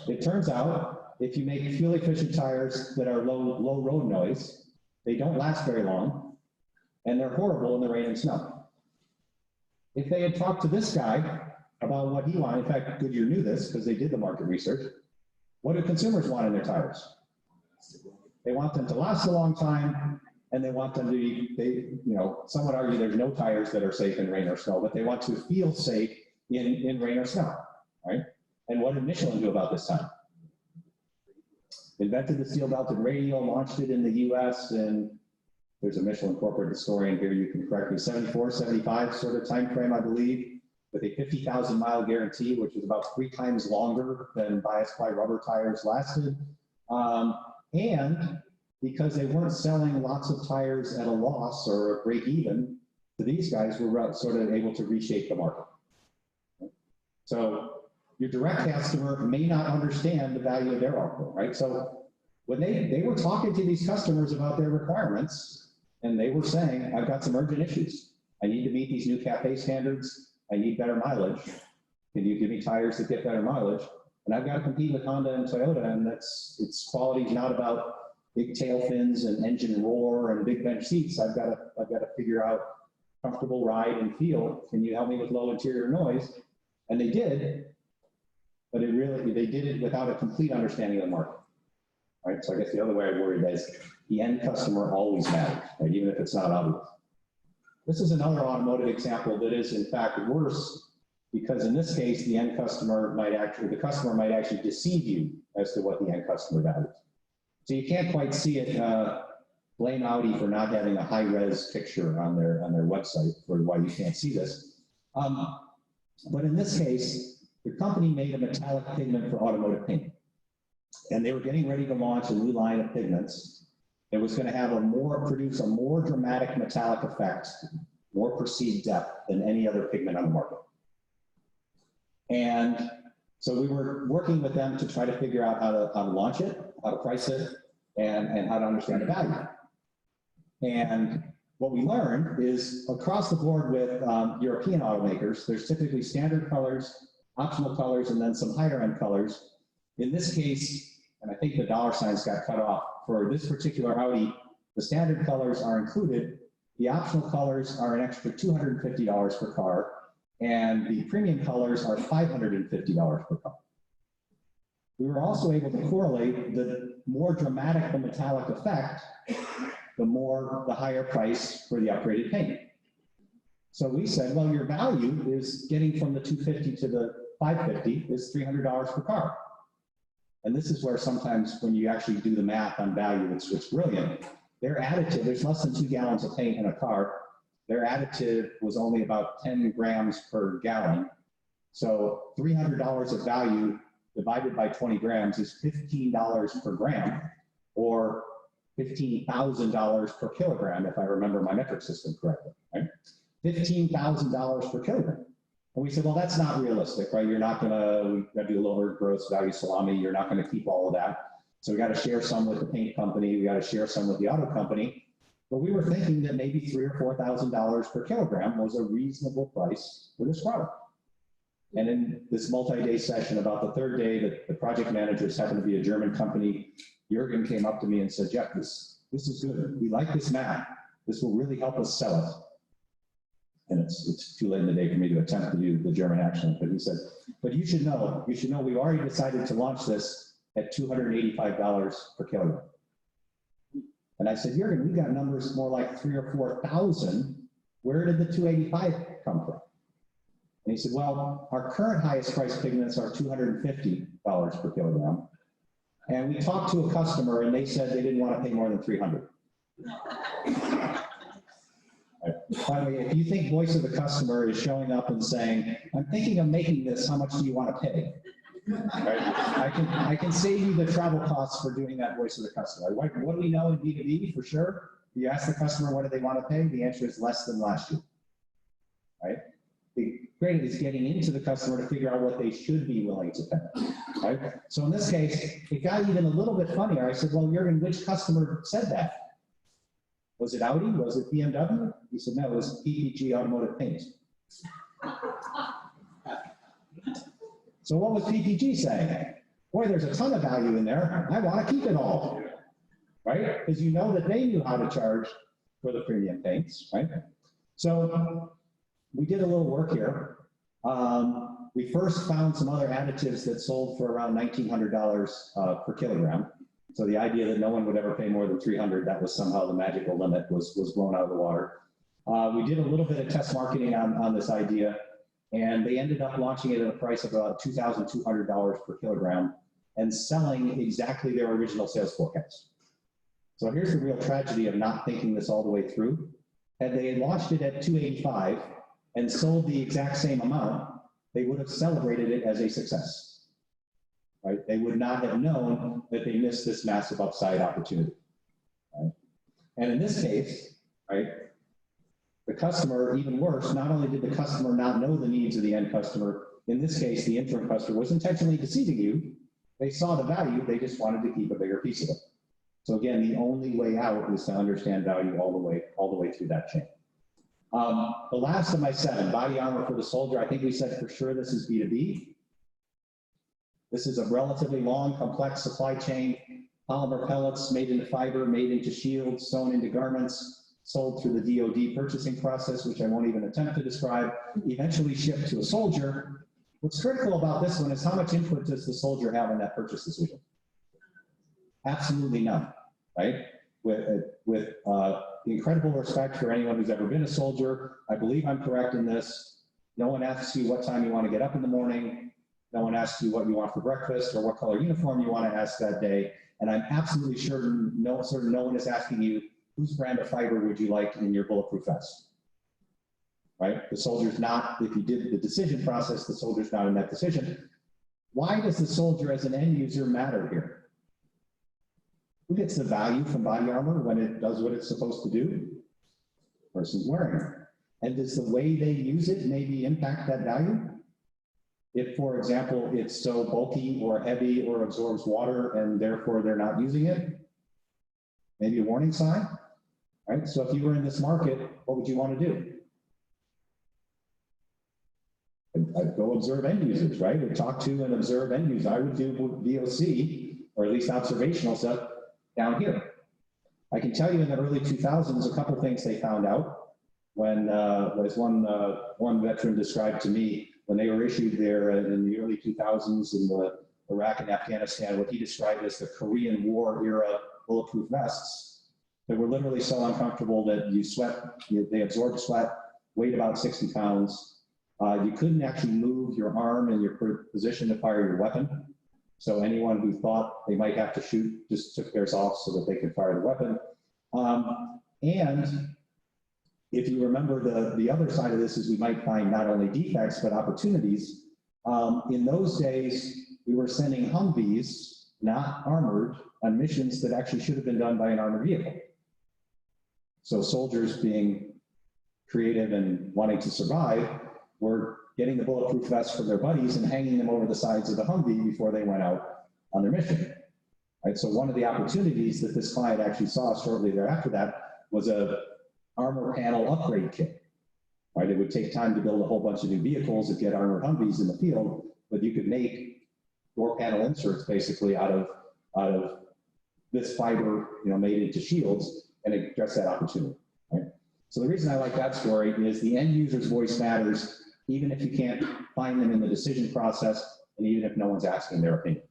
It turns out, if you make fuel efficient tires that are low road noise, they don't last very long, and they're horrible in the rain and snow. If they had talked to this guy about what he wanted, in fact, Goodyear knew this because they did the market research, what do consumers want in their tires? They want them to last a long time, and they want them to be, some would argue there's no tires that are safe in rain or snow, but they want to feel safe in rain or snow, right? And what did Michelin do about this time? Invented the steel belted radial, launched it in the US, and there's a Michelin corporate historian here, you can correct me, 74, 75 sort of time frame, I believe, with a 50,000 mile guarantee, which is about 3 times longer than bias-ply rubber tires lasted. And because they weren't selling lots of tires at a loss or a break even, to these guys were sort of able to reshape the market. So your direct customer may not understand the value of their output, right? So when they were talking to these customers about their requirements, and they were saying, I've got some urgent issues. I need to meet these new CAFE standards. I need better mileage. Can you give me tires that get better mileage? And I've got to compete with Honda and Toyota, and its quality is not about big tail fins and engine roar and big bench seats. I've got to figure out comfortable ride and feel. Can you help me with low interior noise? And they did, but they did it without a complete understanding of the market. Right? So I guess the other way I word it is the end customer always matters, right? Even if it's not obvious. This is another automotive example that is in fact worse, because in this case, the customer might actually deceive you as to what the end customer values. So you can't quite see it. Blame Audi for not having a high-res picture on their website for why you can't see this. But in this case, the company made a metallic pigment for automotive paint. And they were getting ready to launch a new line of pigments that was going to have produce a more dramatic metallic effect, more perceived depth than any other pigment on the market. And so we were working with them to try to figure out how to launch it, how to price it, and how to understand the value. And what we learned is across the board with European automakers, there's typically standard colors, optional colors, and then some higher end colors. In this case, and I think the dollar signs got cut off, for this particular Audi, the standard colors are included. The optional colors are an extra $250 per car, and the premium colors are $550 per car. We were also able to correlate the more dramatic the metallic effect, the higher price for the upgraded paint. So we said, well, your value is getting from the $250 to the $550 is $300 per car. And this is where sometimes when you actually do the math on value, it's brilliant. Their additive, there's less than 2 gallons of paint in a car. Their additive was only about 10 grams per gallon. So $300 of value divided by 20 grams is $15 per gram, or $15,000 per kilogram, if I remember my metric system correctly, right? $15,000 per kilogram. And we said, well, that's not realistic, right? You're not gonna do a lower gross value salami. You're not gonna keep all of that. So we got to share some with the paint company. We got to share some with the auto company. But we were thinking that maybe $3,000 or $4,000 per kilogram was a reasonable price for this product. And in this multi-day session, about the third day, the project managers happened to be a German company. Jürgen came up to me and said, Jeff, this is good. We like this math. This will really help us sell it. And it's too late in the day for me to attempt to do the German accent, but he said, but you should know, we've already decided to launch this at $285 per kilogram. And I said, Jürgen, we got numbers more like 3,000 or 4,000. Where did the 285 come from? And he said, well, our current highest price pigments are $250 per kilogram. And we talked to a customer and they said they didn't want to pay more than $300. By the way, if you think voice of the customer is showing up and saying, I'm thinking of making this, how much do you want to pay? Right? I can save you the travel costs for doing that voice of the customer. What do we know in B2B for sure? You ask the customer what do they want to pay, the answer is less than last year. Right? The great is getting into the customer to figure out what they should be willing to pay. Right? So in this case, it got even a little bit funnier. I said, well, Jürgen, which customer said that? Was it Audi? Was it BMW? He said, no, it was PPG Automotive Paint. So what was PPG saying? Boy, there's a ton of value in there. I want to keep it all, right? Because you know that they knew how to charge for the premium paints, right? So we did a little work here. We first found some other additives that sold for around $1,900 per kilogram. So the idea that no one would ever pay more than $300, that was somehow the magical limit, was blown out of the water. We did a little bit of test marketing on this idea, and they ended up launching it at a price of about $2,200 per kilogram and selling exactly their original sales forecast. So here's the real tragedy of not thinking this all the way through. Had they launched it at $285 and sold the exact same amount, they would have celebrated it as a success. Right? They would not have known that they missed this massive upside opportunity. Right? And in this case, right, the customer, even worse, not only did the customer not know the needs of the end customer, in this case, the interim customer was intentionally deceiving you. They saw the value, they just wanted to keep a bigger piece of it. So again, the only way out is to understand value all the way through that chain. The last of my 7, body armor for the soldier. I think we said for sure this is B2B. This is a relatively long, complex supply chain. Polymer pellets made into fiber, made into shields, sewn into garments, sold through the DoD purchasing process, which I won't even attempt to describe, eventually shipped to a soldier. What's critical about this one is how much input does the soldier have in that purchase decision? Absolutely none, right? With incredible respect for anyone who's ever been a soldier, I believe I'm correct in this. No one asks you what time you want to get up in the morning. No one asks you what you want for breakfast or what color uniform you want to ask that day. And I'm absolutely certain no one is asking you, whose brand of fiber would you like in your bulletproof vest? Right? The soldier's not, if you did the decision process, the soldier's not in that decision. Why does the soldier as an end user matter here? Who gets the value from body armor when it does what it's supposed to do? The person's wearing it. And does the way they use it maybe impact that value? If, for example, it's so bulky or heavy or absorbs water and therefore they're not using it, maybe a warning sign, right? So if you were in this market, what would you want to do? I'd go observe end users, right? Or talk to and observe end users. I would do VOC, or at least observational stuff, down here. I can tell you in the early 2000s, a couple things they found out when, as one veteran described to me, when they were issued there in the early 2000s in the Iraq and Afghanistan, what he described as the Korean War era bulletproof vests that were literally so uncomfortable that you sweat, they absorbed sweat, weighed about 60 pounds. You couldn't actually move your arm in your position to fire your weapon. So anyone who thought they might have to shoot just took theirs off so that they could fire the weapon. And if you remember the other side of this is we might find not only defects, but opportunities. In those days, we were sending Humvees, not armored, on missions that actually should have been done by an armored vehicle. So soldiers being creative and wanting to survive were getting the bulletproof vests from their buddies and hanging them over the sides of the Humvee before they went out on their mission. Right? So one of the opportunities that this client actually saw shortly thereafter that was a armor panel upgrade kit. Right? It would take time to build a whole bunch of new vehicles and get armored Humvees in the field, but you could make door panel inserts basically out of this fiber, made into shields and address that opportunity. Right? So the reason I like that story is the end user's voice matters, even if you can't find them in the decision process, and even if no one's asking their opinion.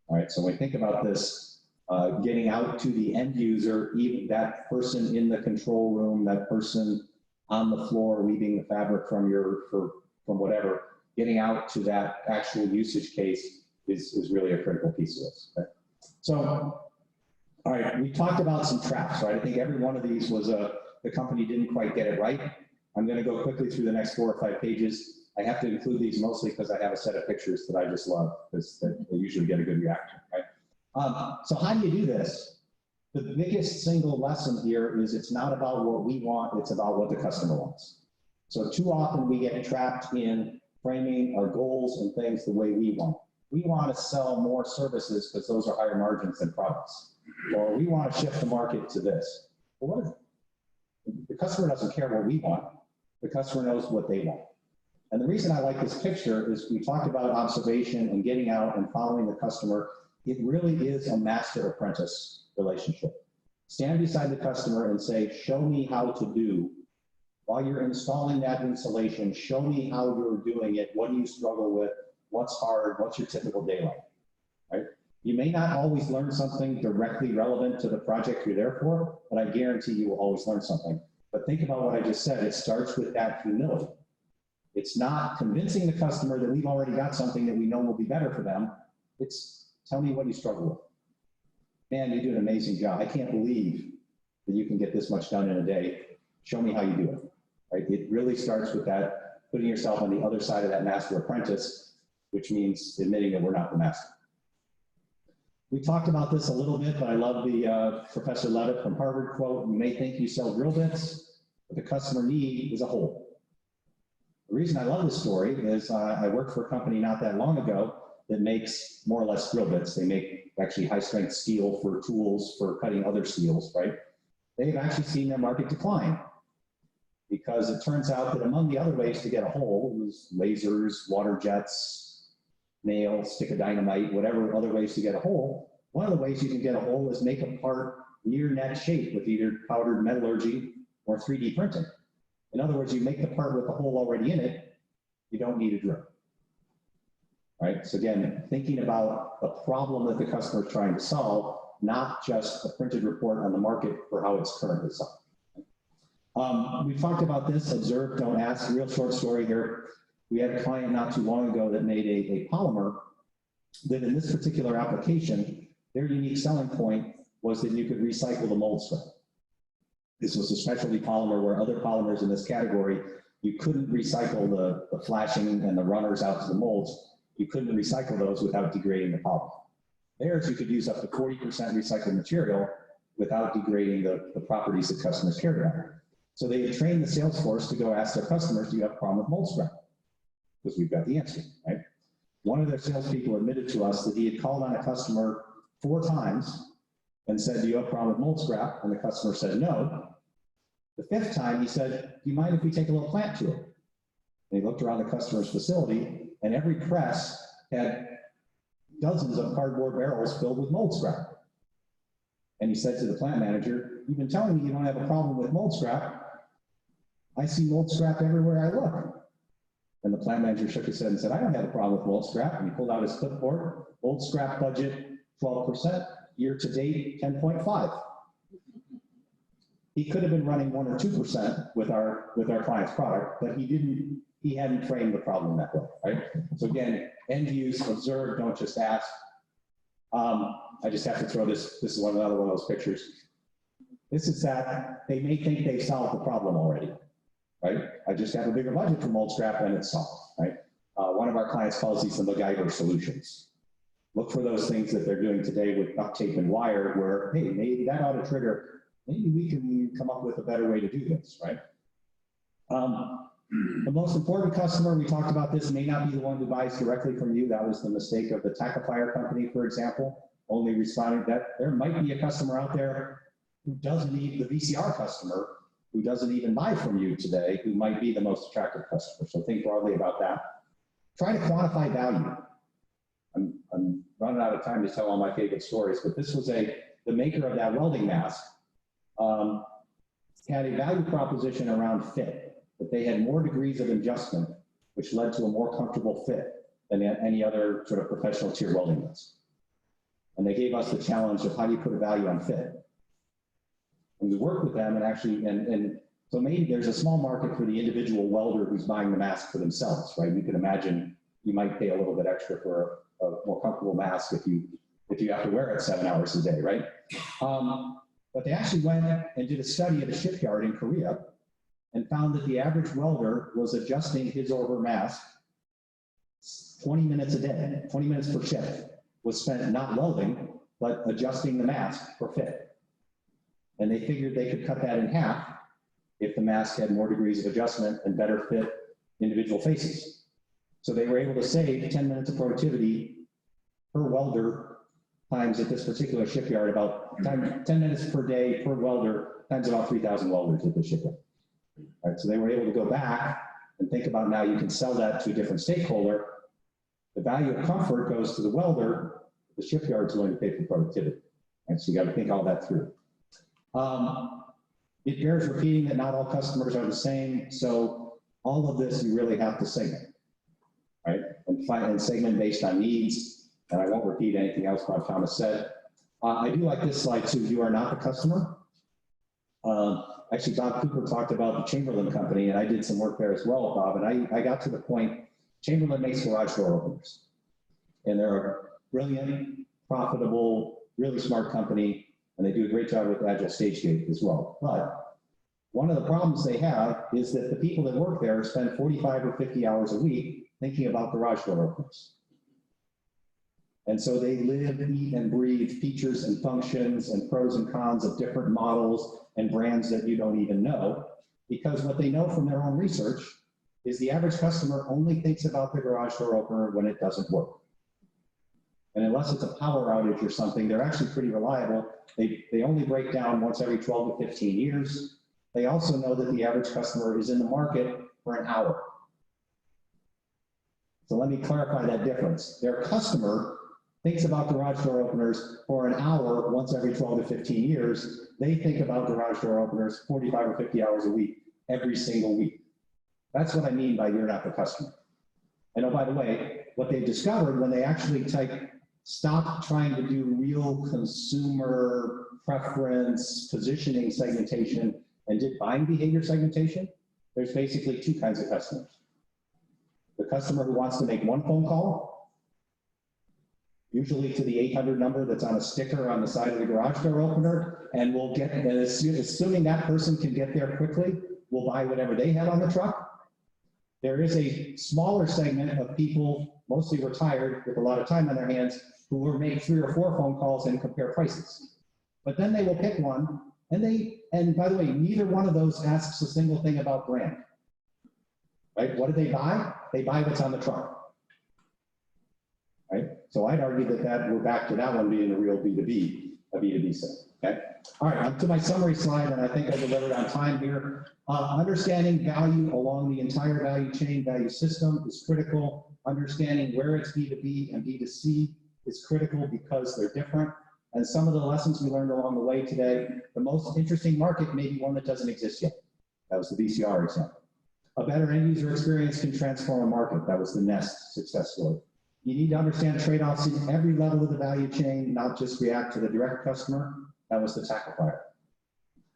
All right, so when we think about this, getting out to the end user, even that person in the control room, that person on the floor weaving the fabric from whatever, getting out to that actual usage case is really a critical piece of this. Okay? So, all right, we talked about some traps, right? I think every one of these was the company didn't quite get it right. I'm going to go quickly through the next 4 or 5 pages. I have to include these mostly because I have a set of pictures that I just love, because they usually get a good reaction, right? So how do you do this? The biggest single lesson here is it's not about what we want, it's about what the customer wants. So too often we get trapped in framing our goals and things the way we want. We want to sell more services because those are higher margins than products. Or we want to shift the market to this. Well, what is it? The customer doesn't care what we want. The customer knows what they want. And the reason I like this picture is we talked about observation and getting out and following the customer. It really is a master-apprentice relationship. Stand beside the customer and say, show me how to do. While you're installing that insulation, show me how you're doing it. What do you struggle with? What's hard? What's your typical day like? Right? You may not always learn something directly relevant to the project you're there for, but I guarantee you will always learn something. But think about what I just said. It starts with that humility. It's not convincing the customer that we've already got something that we know will be better for them. It's tell me what you struggle with. Man, you do an amazing job. I can't believe that you can get this much done in a day. Show me how you do it. Right? It really starts with that, putting yourself on the other side of that master apprentice, which means admitting that we're not the master. We talked about this a little bit, but I love the Professor Levitt from Harvard quote, you may think you sell drill bits, but the customer need is a hole. The reason I love this story is I worked for a company not that long ago that makes more or less drill bits. They make actually high-strength steel for tools for cutting other steels, right? They've actually seen their market decline. because it turns out that among the other ways to get a hole was lasers, water jets, nail, stick of dynamite, whatever other ways to get a hole. One of the ways you can get a hole is make a part near net shape with either powdered metallurgy or 3D printing. In other words, you make the part with the hole already in it, you don't need a drill. Right? So again, thinking about the problem that the customer is trying to solve, not just a printed report on the market for how it's currently solved. We've talked about this, observe, don't ask. Real short story here. We had a client not too long ago that made a polymer that in this particular application, their unique selling point was that you could recycle the mold scrap. This was a specialty polymer where other polymers in this category, you couldn't recycle the flashing and the runners out to the molds. You couldn't recycle those without degrading the polymer. Theirs, you could use up to 40% recycled material without degrading the properties that customers carry on. So they had trained the sales force to go ask their customers, do you have a problem with mold scrap? Because we've got the answer, right? One of their salespeople admitted to us that he had called on a customer 4 times and said, do you have a problem with mold scrap? And the customer said no. The 5th time, he said, do you mind if we take a little plant tour? And he looked around the customer's facility, and every press had dozens of cardboard barrels filled with mold scrap. And he said to the plant manager, you've been telling me you don't have a problem with mold scrap. I see mold scrap everywhere I look. And the plant manager shook his head and said, I don't have a problem with mold scrap. And he pulled out his clipboard, mold scrap budget 12%, year to date 10.5. He could have been running 1 or 2% with our client's product, but he hadn't framed the problem that way, right? So again, end use, observe, don't just ask. I just have to throw this is another one of those pictures. This is that they may think they've solved the problem already, right? I just have a bigger budget for mold scrap and it's solved, right? One of our clients calls these the MacGyver solutions. Look for those things that they're doing today with duct tape and wire where, hey, maybe that ought to trigger, maybe we can come up with a better way to do this, right? The most important customer, we talked about this, may not be the one who buys directly from you. That was the mistake of the tackifier company, for example, only responding that there might be a customer out there who doesn't need the VCR customer, who doesn't even buy from you today, who might be the most attractive customer. So think broadly about that. Try to quantify value. I'm running out of time to tell all my favorite stories, but this was the maker of that welding mask had a value proposition around fit, that they had more degrees of adjustment, which led to a more comfortable fit than any other sort of professional tier welding mask. And they gave us the challenge of how do you put a value on fit? And we worked with them and actually, and so maybe there's a small market for the individual welder who's buying the mask for themselves, right? You can imagine you might pay a little bit extra for a more comfortable mask if you have to wear it 7 hours a day, right? But they actually went and did a study at a shipyard in Korea and found that the average welder was adjusting his or her mask 20 minutes a day, 20 minutes per shift was spent not welding, but adjusting the mask for fit. And they figured they could cut that in half if the mask had more degrees of adjustment and better fit individual faces. So they were able to save 10 minutes of productivity per welder times at this particular shipyard, about 10 minutes per day per welder times about 3,000 welders at this shipyard. Right, so they were able to go back and think about now you can sell that to a different stakeholder. The value of comfort goes to the welder, the shipyard's willing to pay for productivity. And so you got to think all that through. It bears repeating that not all customers are the same. So all of this you really have to segment, right? And segment based on needs. And I won't repeat anything else Bob Thomas said. I do like this slide too. You are not the customer. Actually, Bob Cooper talked about the Chamberlain company, and I did some work there as well, Bob. And I got to the point, Chamberlain makes garage door openers. And they're a brilliant, profitable, really smart company, and they do a great job with Agile Stage Gate as well. But one of the problems they have is that the people that work there spend 45 or 50 hours a week thinking about garage door openers. And so they live, eat, and breathe features and functions and pros and cons of different models and brands that you don't even know, because what they know from their own research is the average customer only thinks about the garage door opener when it doesn't work. And unless it's a power outage or something, they're actually pretty reliable. They only break down once every 12 to 15 years. They also know that the average customer is in the market for an hour. So let me clarify that difference. Their customer thinks about garage door openers for an hour once every 12 to 15 years. They think about garage door openers 45 or 50 hours a week, every single week. That's what I mean by you're not the customer. And oh, by the way, what they've discovered when they actually stop trying to do real consumer preference, positioning segmentation, and did buying behavior segmentation, there's basically two kinds of customers. The customer who wants to make one phone call, usually to the 800 number that's on a sticker on the side of the garage door opener, and will get, and assuming that person can get there quickly, will buy whatever they have on the truck. There is a smaller segment of people, mostly retired with a lot of time on their hands, who will make 3 or 4 phone calls and compare prices. But then they will pick one, and by the way, neither one of those asks a single thing about brand. Right? What do they buy? They buy what's on the truck. Right? So I'd argue that we're back to that one being a real B2B, a B2B sale. Okay? All right, on to my summary slide, and I think I delivered on time here. Understanding value along the entire value chain, value system is critical. Understanding where it's B2B and B2C is critical because they're different. And some of the lessons we learned along the way today, the most interesting market may be one that doesn't exist yet. That was the VCR example. A better end user experience can transform a market. That was the Nest success story. You need to understand trade-offs in every level of the value chain, not just react to the direct customer. That was the tackifier.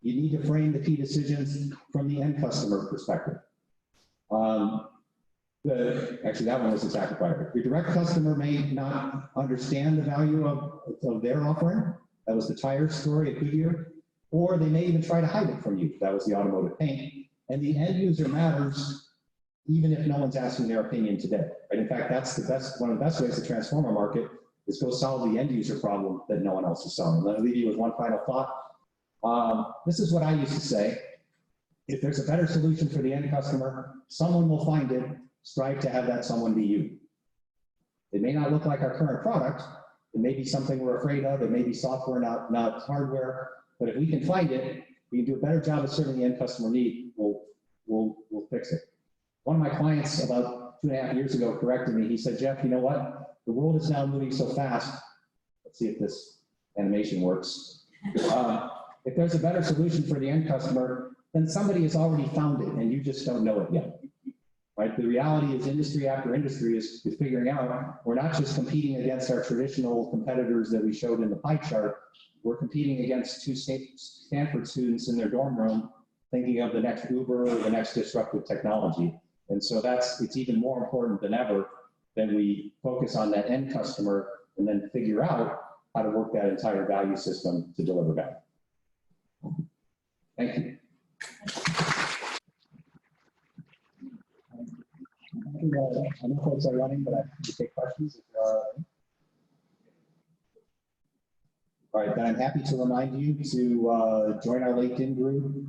You need to frame the key decisions from the end customer perspective. Actually, that one was the tackifier. Your direct customer may not understand the value of their offering. That was the tire story at Goodyear. Or they may even try to hide it from you. That was the automotive paint. And the end user matters even if no one's asking their opinion today. Right? In fact, that's one of the best ways to transform a market is go solve the end user problem that no one else is solving. Let me leave you with one final thought. This is what I used to say. If there's a better solution for the end customer, someone will find it. Strive to have that someone be you. It may not look like our current product. It may be something we're afraid of. It may be software, not hardware. But if we can find it, we can do a better job of serving the end customer need. We'll fix it. One of my clients about 2.5 years ago corrected me. He said, Jeff, you know what? The world is now moving so fast. Let's see if this animation works. If there's a better solution for the end customer, then somebody has already found it and you just don't know it yet. Right? The reality is industry after industry is figuring out we're not just competing against our traditional competitors that we showed in the pie chart. We're competing against 2 Stanford students in their dorm room thinking of the next Uber or the next disruptive technology. And so it's even more important than ever that we focus on that end customer and then figure out how to work that entire value system to deliver value. Thank you. I know folks are running, but I can take questions if there are any. All right, then I'm happy to remind you to join our LinkedIn group.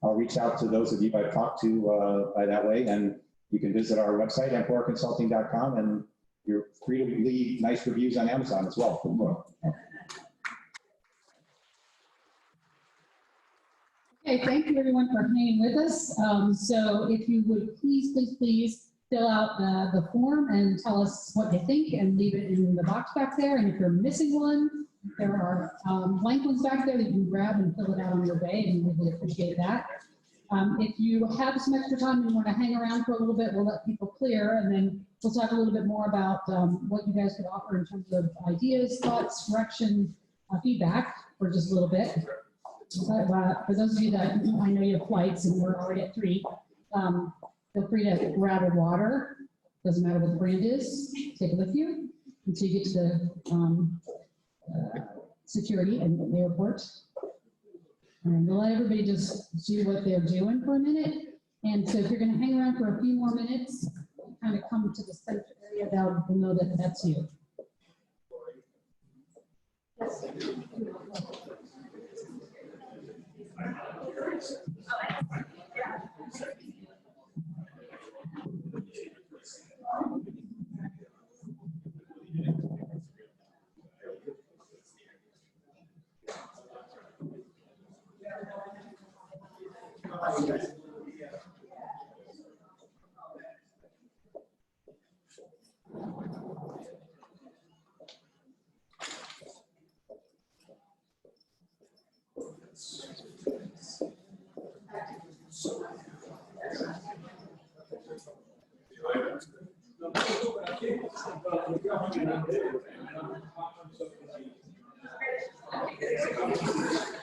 I'll reach out to those of you I've talked to by that way, and you can visit our website, AMPHORAconsulting.com, and you're free to leave nice reviews on Amazon as well. Okay, thank you everyone for hanging with us. So if you would please fill out the form and tell us what you think and leave it in the box back there. And if you're missing one, there are blank ones back there that you can grab and fill it out on your way, and we really appreciate that. If you have some extra time and you want to hang around for a little bit, we'll let people clear, and then we'll talk a little bit more about what you guys could offer in terms of ideas, thoughts, direction, feedback for just a little bit. But for those of you that I know you have flights and we're already at 3, feel free to grab a water. Doesn't matter what the brand is, take it with you until you get to the security and the airport. And we'll let everybody just do what they're doing for a minute. And so if you're going to hang around for a few more minutes, kind of come to the center area, they'll know that that's you. Yes. Thank you.